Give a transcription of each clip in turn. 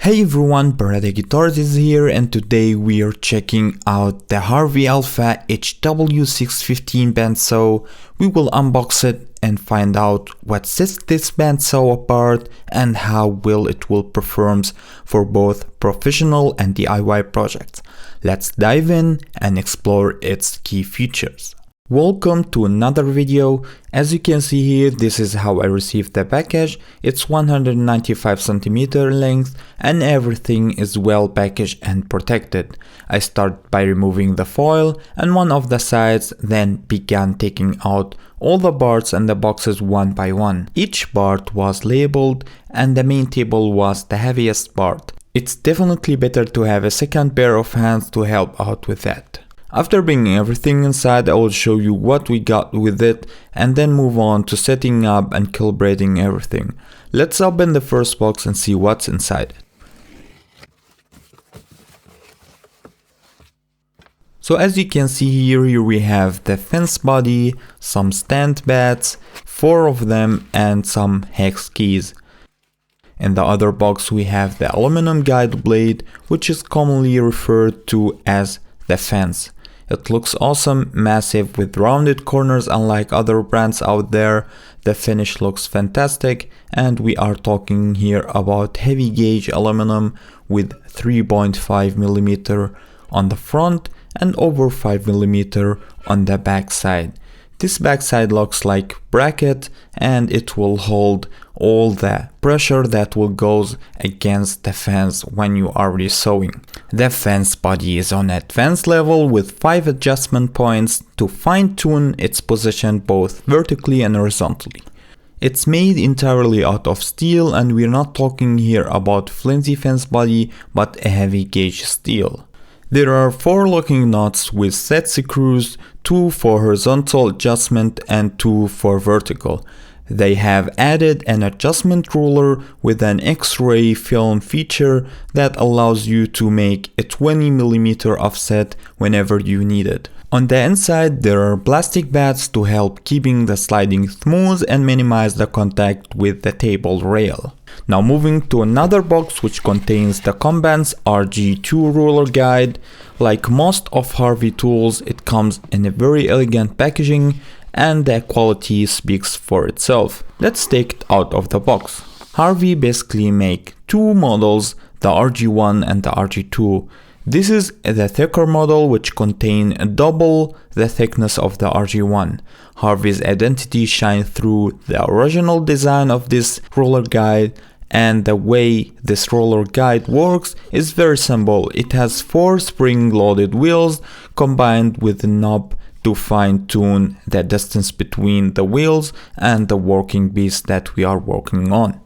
Hey everyone, Barada Guitars is here and today we are checking out the Harvey Alpha HW615 bandsaw. We will unbox it and find out what sets this bandsaw apart and how well it will perform for both professional and DIY projects. Let's dive in and explore its key features. Welcome to another video. As you can see here, this is how I received the package. It's 195 cm length and everything is well packaged and protected. I start by removing the foil and one of the sides, then began taking out all the parts and the boxes one by one. Each part was labeled and the main table was the heaviest part. It's definitely better to have a second pair of hands to help out with that. After bringing everything inside, I will show you what we got with it and then move on to setting up and calibrating everything. Let's open the first box and see what's inside it. So as you can see here we have the fence body, some stand bats, 4 of them, and some hex keys. In the other box we have the aluminum guide blade, which is commonly referred to as the fence. It looks awesome, massive with rounded corners unlike other brands out there. The finish looks fantastic and we are talking here about heavy gauge aluminum with 3.5mm on the front and over 5mm on the back side. This backside looks like bracket and it will hold all the pressure that will goes against the fence when you are resewing. The fence body is on advanced level with 5 adjustment points to fine-tune its position both vertically and horizontally. It's made entirely out of steel and we're not talking here about flimsy fence body but a heavy gauge steel. There are 4 locking nuts with set screws, 2 for horizontal adjustment and 2 for vertical. They have added an adjustment ruler with an X-ray film feature that allows you to make a 20mm offset whenever you need it. On the inside there are plastic pads to help keeping the sliding smooth and minimize the contact with the table rail. Now moving to another box which contains the Comban's RG2 roller guide. Like most of Harvey tools, it comes in a very elegant packaging and the quality speaks for itself. Let's take it out of the box. Harvey basically make 2 models, the RG1 and the RG2. This is the thicker model which contain double the thickness of the RG1. Harvey's identity shines through the original design of this roller guide, and the way this roller guide works is very simple. It has 4 spring-loaded wheels combined with a knob to fine-tune the distance between the wheels and the working piece that we are working on.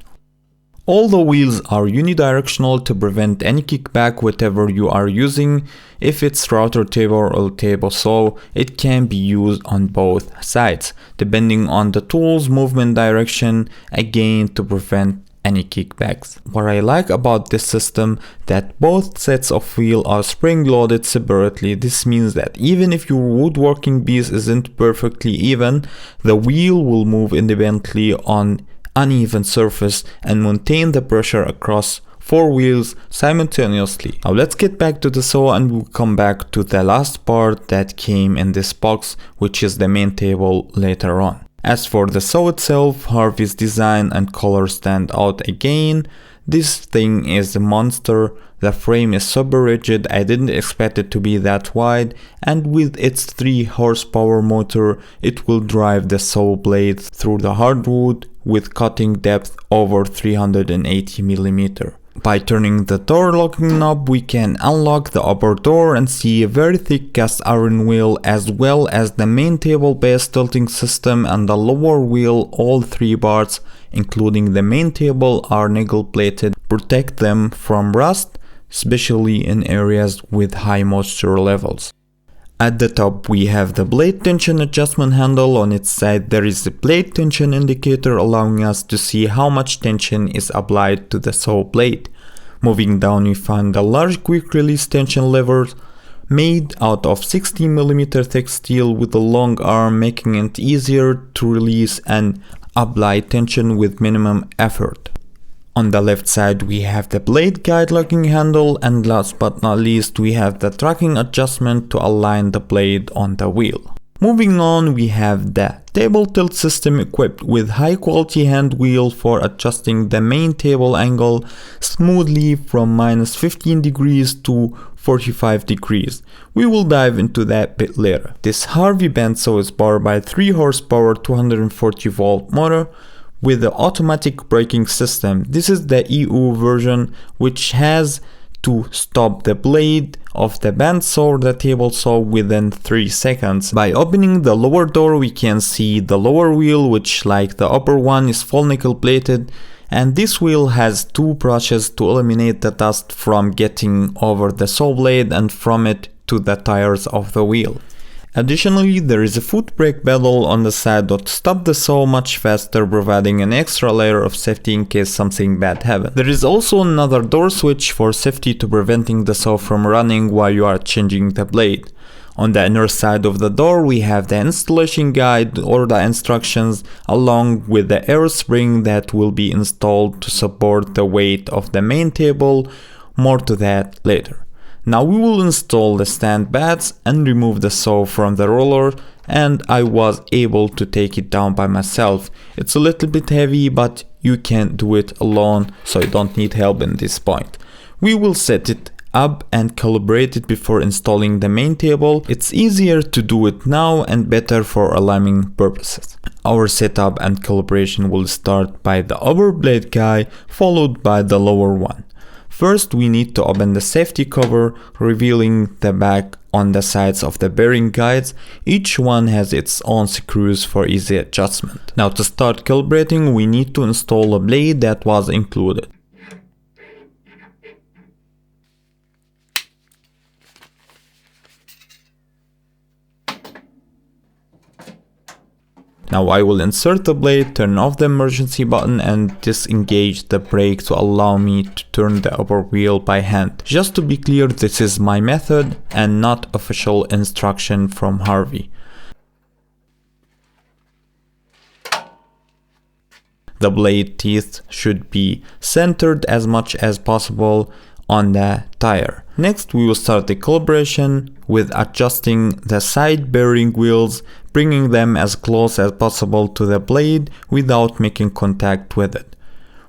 All the wheels are unidirectional to prevent any kickback whatever you are using. If it's router table or table saw, it can be used on both sides, depending on the tool's movement direction, again to prevent any kickbacks. What I like about this system that both sets of wheel are spring loaded separately. This means that even if your woodworking piece isn't perfectly even, the wheel will move independently on uneven surface and maintain the pressure across 4 wheels simultaneously. Now let's get back to the saw and we'll come back to the last part that came in this box, which is the main table later on. As for the saw itself, Harvey's design and color stand out again. This thing is a monster. The frame is super rigid, I didn't expect it to be that wide, and with its 3 horsepower motor, it will drive the saw blade through the hardwood with cutting depth over 380mm. By turning the door locking knob, we can unlock the upper door and see a very thick cast iron wheel as well as the main table base tilting system and the lower wheel. All 3 parts, including the main table, are nickel plated, protect them from rust, especially in areas with high moisture levels. At the top we have the blade tension adjustment handle. On its side there is a blade tension indicator allowing us to see how much tension is applied to the saw blade. Moving down we find the large quick release tension levers made out of 16mm thick steel with a long arm, making it easier to release and apply tension with minimum effort. On the left side we have the blade guide locking handle, and last but not least we have the tracking adjustment to align the blade on the wheel. Moving on, we have the table tilt system equipped with high quality hand wheel for adjusting the main table angle smoothly from -15 degrees to 45 degrees. We will dive into that bit later. This Harvey bandsaw is powered by 3 horsepower 240 volt motor with the automatic braking system. This is the EU version, which has to stop the blade of the bandsaw or the table saw within 3 seconds. By opening the lower door we can see the lower wheel, which like the upper one is full nickel plated, and this wheel has 2 brushes to eliminate the dust from getting over the saw blade and from it to the tires of the wheel. Additionally, there is a foot brake pedal on the side that stops the saw much faster, providing an extra layer of safety in case something bad happens. There is also another door switch for safety to preventing the saw from running while you are changing the blade. On the inner side of the door we have the installation guide or the instructions, along with the air spring that will be installed to support the weight of the main table. More to that later. Now we will install the stand pads and remove the saw from the roller, and I was able to take it down by myself. It's a little bit heavy, but you can do it alone, so you don't need help in this point. We will set it up and calibrate it before installing the main table. It's easier to do it now and better for aligning purposes. Our setup and calibration will start by the upper blade guide, followed by the lower one. First, we need to open the safety cover, revealing the back on the sides of the bearing guides. Each one has its own screws for easy adjustment. Now to start calibrating, we need to install a blade that was included. Now I will insert the blade, turn off the emergency button and disengage the brake to allow me to turn the upper wheel by hand. Just to be clear, this is my method and not official instruction from Harvey. The blade teeth should be centered as much as possible on the tire. Next we will start the calibration with adjusting the side bearing wheels, bringing them as close as possible to the blade without making contact with it.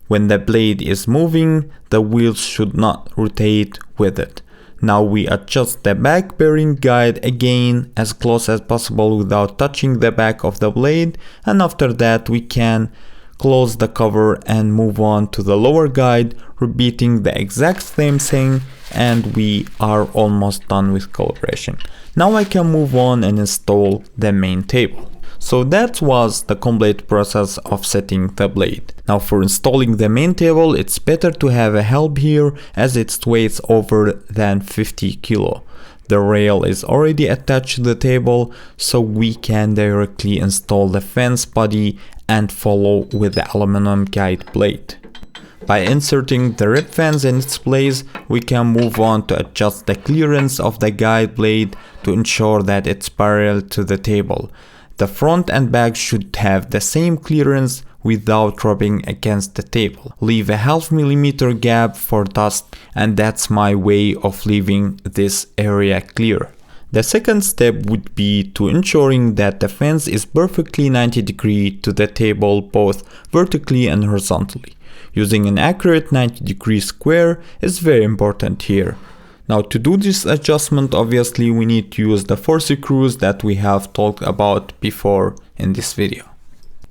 When the blade is moving, the wheels should not rotate with it. Now we adjust the back bearing guide again as close as possible without touching the back of the blade, and after that we can close the cover and move on to the lower guide, repeating the exact same thing, and we are almost done with calibration. Now I can move on and install the main table. So that was the complete process of setting the blade. Now for installing the main table, it's better to have a help here as it weighs over than 50 kilo. The rail is already attached to the table, so we can directly install the fence body and follow with the aluminum guide blade. By inserting the rib fence in its place, we can move on to adjust the clearance of the guide blade to ensure that it's parallel to the table. The front and back should have the same clearance without rubbing against the table. Leave a ½ millimeter gap for dust, and that's my way of leaving this area clear. The second step would be to ensuring that the fence is perfectly 90 degrees to the table both vertically and horizontally. Using an accurate 90 degree square is very important here. Now to do this adjustment, obviously we need to use the 4 screws that we have talked about before in this video.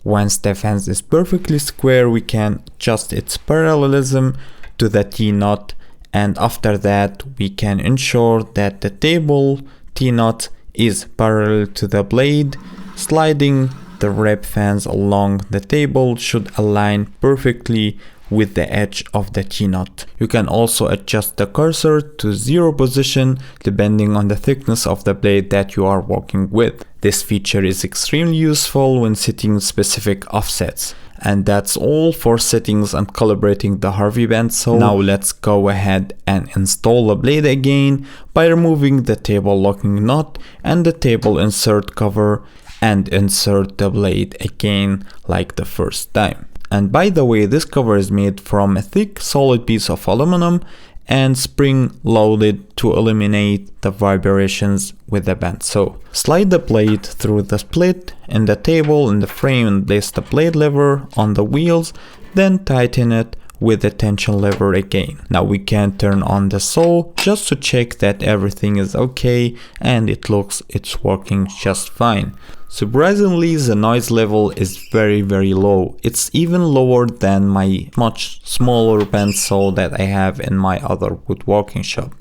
Once the fence is perfectly square, we can adjust its parallelism to the T-nut, and after that we can ensure that the table T-nut is parallel to the blade. Sliding the rib fence along the table should align perfectly with the edge of the T-nut. You can also adjust the cursor to 0 position depending on the thickness of the blade that you are working with. This feature is extremely useful when setting specific offsets. And that's all for settings and calibrating the Harvey bandsaw. Now let's go ahead and install the blade again by removing the table locking nut and the table insert cover, and insert the blade again like the first time. And by the way, this cover is made from a thick solid piece of aluminum and spring loaded to eliminate the vibrations with the bandsaw. Slide the blade through the split in the table in the frame and place the blade lever on the wheels, then tighten it with the tension lever again. Now we can turn on the saw just to check that everything is okay, and it looks it's working just fine. Surprisingly, the noise level is very low. It's even lower than my much smaller bandsaw that I have in my other woodworking shop.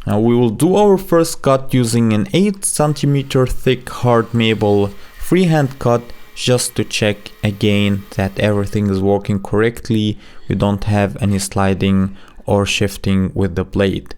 Now we will do our first cut using an 8 cm thick hard maple freehand cut, just to check again that everything is working correctly. We don't have any sliding or shifting with the blade.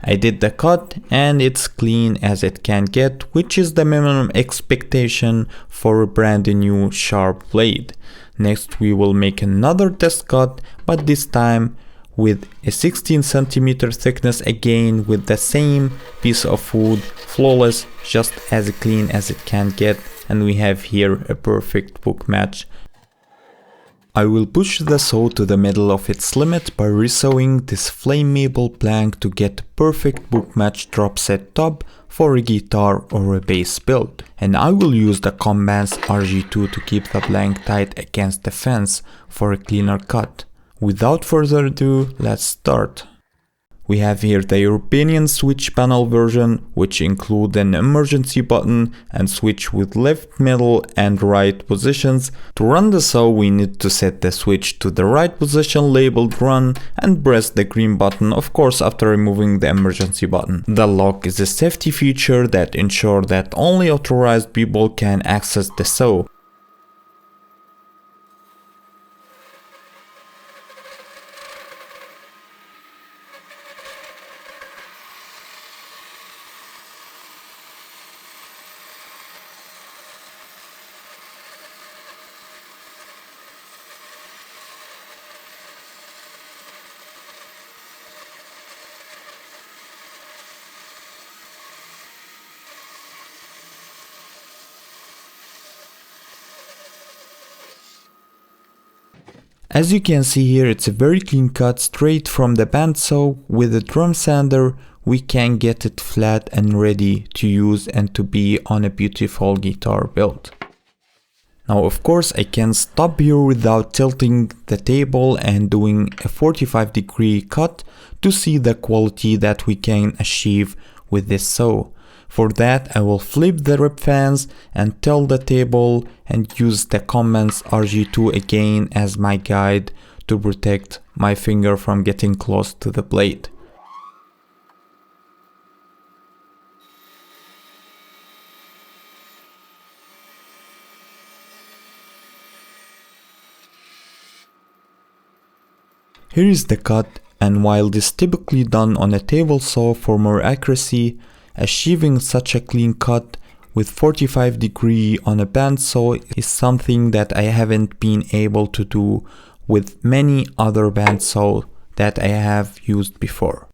I did the cut and it's clean as it can get, which is the minimum expectation for a brand new sharp blade. Next we will make another test cut, but this time with a 16 cm thickness, again with the same piece of wood, flawless, just as clean as it can get, and we have here a perfect book match. I will push the saw to the middle of its limit by resawing this flame maple plank to get a perfect book match drop set top for a guitar or a bass build. And I will use the Bandsaw RG2 to keep the plank tight against the fence for a cleaner cut. Without further ado, let's start. We have here the European switch panel version, which include an emergency button and switch with left, middle and right positions. To run the saw, we need to set the switch to the right position labeled run and press the green button, of course after removing the emergency button. The lock is a safety feature that ensures that only authorized people can access the saw. As you can see here, it's a very clean cut straight from the bandsaw. With a drum sander we can get it flat and ready to use and to be on a beautiful guitar build. Now of course I can stop here without tilting the table and doing a 45-degree cut to see the quality that we can achieve with this saw. For that I will flip the rib fans and tilt the table and use the Bandsaw RG2 again as my guide to protect my finger from getting close to the blade. Here is the cut, and while this is typically done on a table saw for more accuracy, achieving such a clean cut with 45-degree on a bandsaw is something that I haven't been able to do with many other bandsaws that I have used before.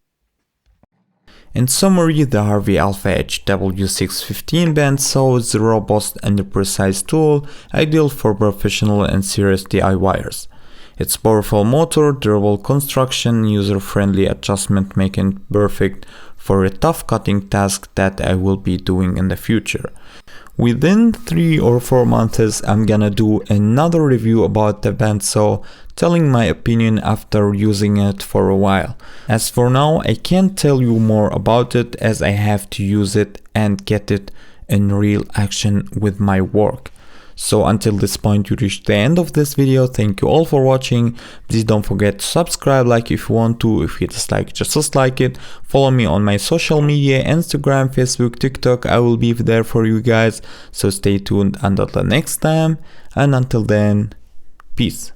In summary, the Harvey Alpha HW615 bandsaw is a robust and a precise tool, ideal for professional and serious DIYers. Its powerful motor, durable construction, user-friendly adjustment make it perfect for a tough cutting task that I will be doing in the future. Within 3 or 4 months I'm gonna do another review about the bandsaw, telling my opinion after using it for a while. As for now, I can't tell you more about it as I have to use it and get it in real action with my work. So until this point you reached the end of this video. Thank you all for watching. Please don't forget to subscribe, like if you want to. If you dislike, just dislike it. Follow me on my social media, Instagram, Facebook, TikTok. I will be there for you guys. So stay tuned until the next time. And until then, peace.